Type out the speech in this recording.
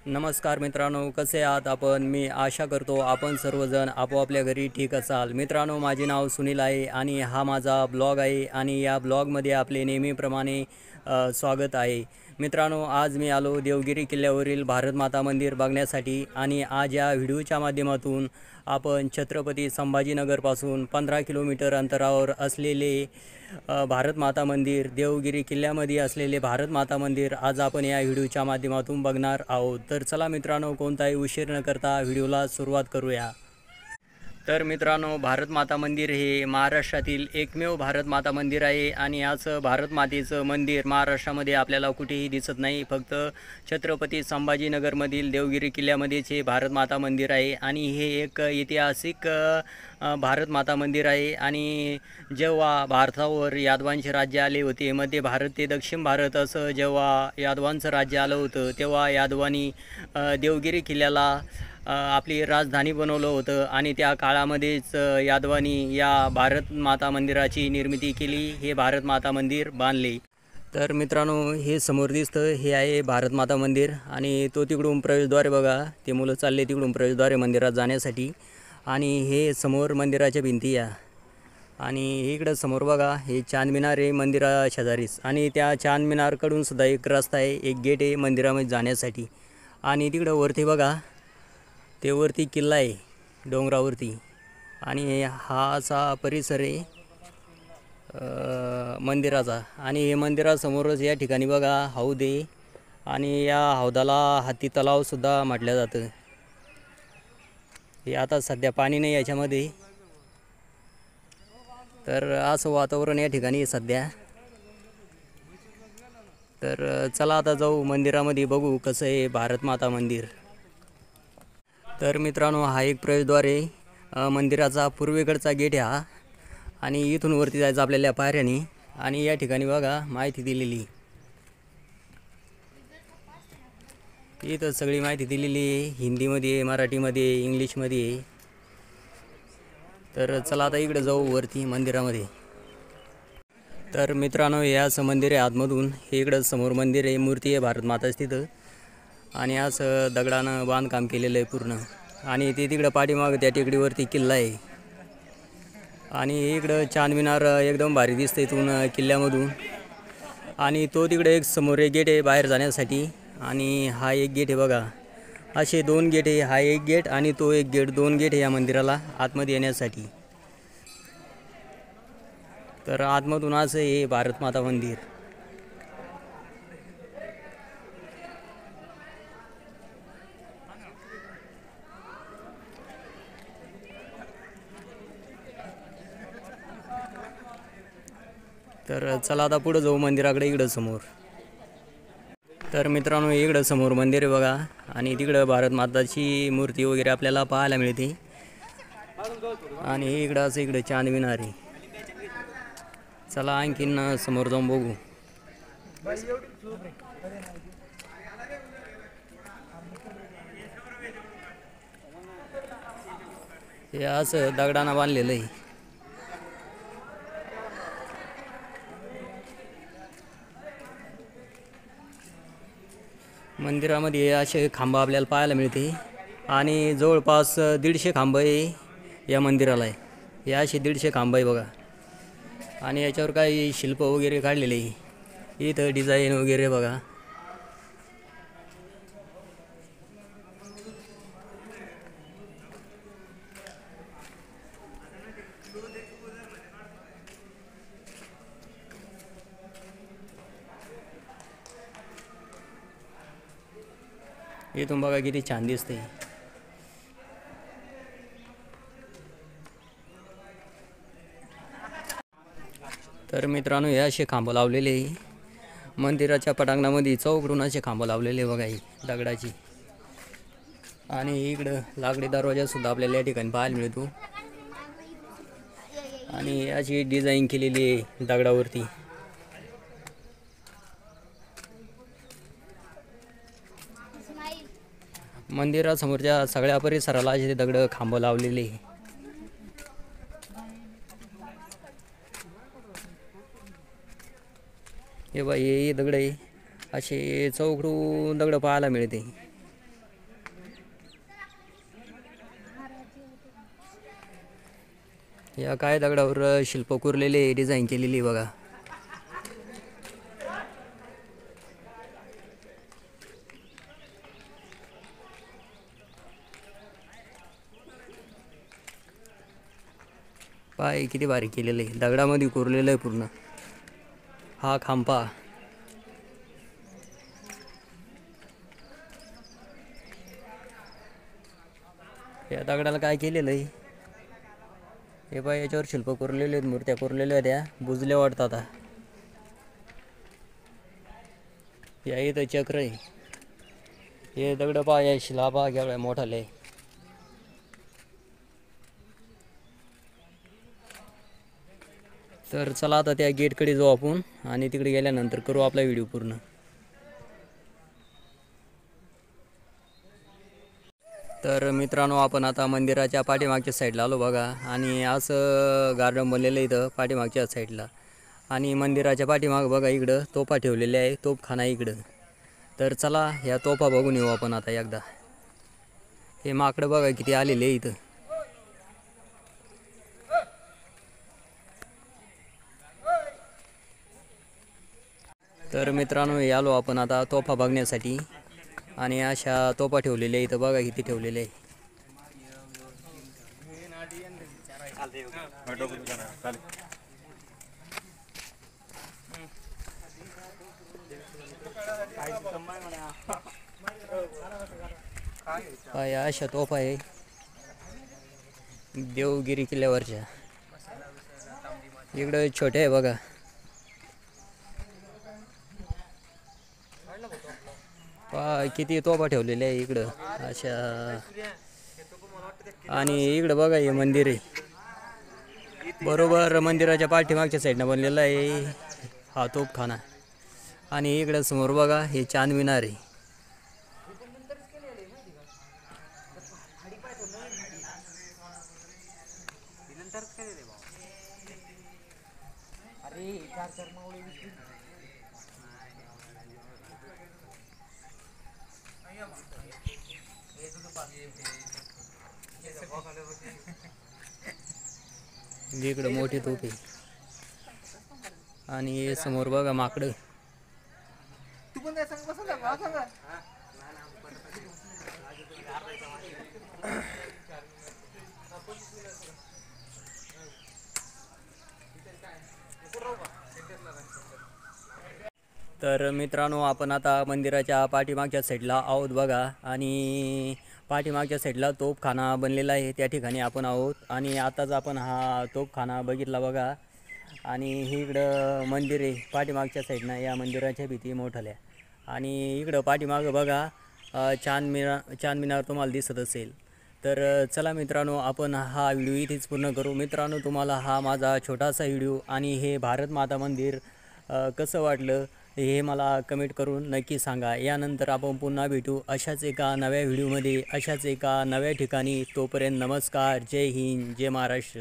नमस्कार मित्रांनो, कसे आहात आपण? मी आशा करतो आपण सर्वजण आपापल्या घरी ठीक असाल. मित्रांनो, माझे नाव सुनील आहे आणि हा माझा ब्लॉग आहे आणि या ब्लॉगमध्ये आपले नेहमीप्रमाणे स्वागत आहे. मित्रांनो, आज मी आलो देवगिरी किल्ल्यावरील भारत माता मंदिर बघण्यासाठी आणि आज या व्हिडिओच्या माध्यमातून आपण छत्रपती संभाजीनगरपासून 15 किलोमीटर अंतरावर असलेले भारत माता मंदिर, देवगिरी किल्ल्यामध्ये असलेले भारत माता मंदिर आज आपण या व्हिडिओच्या माध्यमातून बघणार आहोत. तर चला मित्रांनो, कोणताही उशीर न करता व्हिडिओला सुरुवात करूया. तर मित्रांनो, भारत माता मंदिर हे महाराष्ट्रातील एकमेव भारत माता मंदिर आहे आणि असं भारत मातेचं मंदिर महाराष्ट्रामध्ये आपल्याला कुठेही दिसत नाही. फक्त छत्रपती संभाजीनगरमधील देवगिरी किल्ल्यामध्येच हे भारत माता मंदिर आहे आणि हे एक ऐतिहासिक भारत माता मंदिर आहे. आणि जेव्हा भारतावर यादवांचे राज्य आले होते, मध्य भारत ते दक्षिण भारत असं जेव्हा यादवांचं राज्य आलं होतं, तेव्हा यादवांनी देवगिरी किल्ल्याला आपली राजधानी बनवलं होतं आणि त्या काळामध्येच यादवांनी या भारत माता मंदिराची निर्मिती केली, हे भारत माता मंदिर बांधले. तर मित्रांनो, हे समोर दिसतं हे आहे भारत माता मंदिर आणि तो तिकडून प्रवेशद्वार बघा, ते मुलं चालले तिकडून प्रवेशद्वार मंदिरात जाण्यासाठी. आणि हे समोर मंदिराच्या भिंती या आणि इकडं समोर बघा, हे चांद मिनार आहे मंदिरा शेजारीच आणि त्या चांद मिनारकडून सुद्धा एक रस्ता आहे, एक गेट आहे मंदिरामध्ये जाण्यासाठी. आणि तिकडं वरती बघा, ते वरती किल्ला आहे डोंगरावरती आणि हा असा परिसर आहे मंदिराचा. आणि हे मंदिरासमोरच या ठिकाणी बघा हौद आहे आणि या हौदाला हाती तलावसुद्धा म्हटलं जातं. हे आता सध्या पाणी नाही याच्यामध्ये, तर असं वातावरण या ठिकाणी सध्या. तर चला आता जाऊ मंदिरामध्ये, बघू कसं आहे भारत माता मंदिर. तर मित्रांनो, हा एक प्रवेशद्वार आहे मंदिराचा, पूर्वेकडचा गेट आहे हा आणि इथून वरती जायचं आपल्याला पायऱ्याने. आणि या ठिकाणी बघा माहिती दिलेली, इथं सगळी माहिती दिलेली आहे, हिंदीमध्ये, मराठीमध्ये, इंग्लिशमध्ये. तर चला आता इकडे जाऊ वरती मंदिरामध्ये. तर मित्रांनो, हे असं मंदिर आहे आतमधून, हे इकडं समोर मंदिर आहे, मूर्ती आहे भारत माताच तिथं आणि असं दगडानं बांधकाम केलेलं आहे पूर्ण. आणि ते तिकडं पाठीमागं त्या टेकडीवरती किल्ला आहे आणि इकडं चांद मिनार एकदम भारी दिसतं इथून किल्ल्यामधून. आणि तो तिकडे एक समोर एक गेट आहे बाहेर जाण्यासाठी आणि हा एक गेट आहे बघा, असे दोन गेट आहे, हा एक गेट आणि तो एक गेट, दोन गेट आहे या मंदिराला आतमध्ये येण्यासाठी. तर आतमधून असं हे भारत माता मंदिर. तर चला आता पुढं जाऊ मंदिराकडे, इकडं समोर. तर मित्रांनो, इकडं समोर मंदिर आहे बघा आणि तिकडं भारत माताची मूर्ती वगैरे आपल्याला पाहायला मिळते. आणि इकडं असं इकडं चांद मिनार आहे. चला आणखीन समोर जाऊन बघू. हे असं दगडानं बांधलेलं आहे. मंदिरामध्ये असे खांब आपल्याला पाहायला मिळते आणि जवळपास 150 खांब आहे या मंदिराला आहे. हे असे 150 खांब आहे बघा आणि याच्यावर काही शिल्प वगैरे काढलेले आहे, इथं डिझाईन वगैरे बघा. इथून बघा किती छान दिसते. तर मित्रांनो, हे असे खांब लावलेले मंदिराच्या पटांगणामध्ये, चौकडून असे खांब लावलेले बघा ही दगडाची. आणि इकडं लाकडी दरवाजा सुद्धा आपल्याला या ठिकाणी पाहायला मिळतो आणि अशी डिझाईन केलेली आहे दगडावरती. मंदिरासमोरच्या सगळ्या परिसराला असे दगड खांब लावलेले. हे बाई, हे दगड आहे, असे चौकडून दगड पाहायला मिळते. या काय दगडावर शिल्प कोरलेले डिझाईन केलेली बघा. पाय किती भारी केलेलं आहे, दगडामध्ये कोरलेलं आहे पूर्ण. हा खांबा या दगडाला काय केलेलं आहे हे पाय, याच्यावर शिल्प कोरलेले आहेत, मूर्त्या कोरलेल्या आहेत, त्या बुजल्या वाटतात. आता या इथं चक्र आहे, हे दगड पहा, या शिलाबा केवढा मोठाले. तर चला आता त्या गेटकडे जाऊ आपण आणि तिकडे गेल्यानंतर करू आपला व्हिडिओ पूर्ण. तर मित्रांनो, आपण आता मंदिराच्या पाठीमागच्या साईडला आलो बघा. आणि असं गार्डन बनलेलं आहे इथं पाठीमागच्या साईडला. आणि मंदिराच्या पाठीमाग बघा इकडं तोफा ठेवलेल्या आहे, तोफखाना इकडं. तर चला ह्या तोफा बघून येऊ आपण आता एकदा. हे माकडं बघा किती आलेले आहे इथं. तर मित्रांनो, आलो आपण आता तोफा बघण्यासाठी. आणि अशा तोफा ठेवलेल्या इथं बघा किती ठेवलेले आहे. या अशा तोफा आहे देवगिरी किल्ल्यावरच्या. इकडं छोटे आहे बघा. किती तोफा ठेवलेले आहे इकडं अशा. आणि इकडं बघा हे मंदिर आहे, बरोबर मंदिराच्या पाठीमागच्या साईडनं बनलेला आहे हा तोफखाना. आणि इकडं समोर बघा हे चांद मिनार आहे. इकडं मोठी तोफ आहे. आणि समोर बघा माकडं. तर मित्रांनो, आपण आता मंदिराच्या पाठीमागच्या साईडला आहोत बघा. आणि पाठीमागच्या साईडला तोफखाना बनलेला आहे, त्या ठिकाणी आपण आहोत. आणि आताच आपण हा तोफखाना बघितला बघा. आणि इकडं मंदिर आहे पाठीमागच्या साईडनं, या मंदिराच्या भीती मोठाल्या. आणि इकडं पाठीमागं बघा चांद मिनार तुम्हाला दिसत असेल. तर चला मित्रांनो, आपण हा व्हिडिओ इथेच पूर्ण करू. मित्रांनो, तुम्हाला हा माझा छोटासा व्हिडिओ आणि हे भारत माता मंदिर कसं वाटलं हे मला कमेंट करून नक्की सांगा. यानंतर आपण पुन्हा भेटू अशाच एका नव्या व्हिडिओमध्ये, अशाच एका नव्या ठिकाणी. तोपर्यंत नमस्कार, जय हिंद, जय महाराष्ट्र.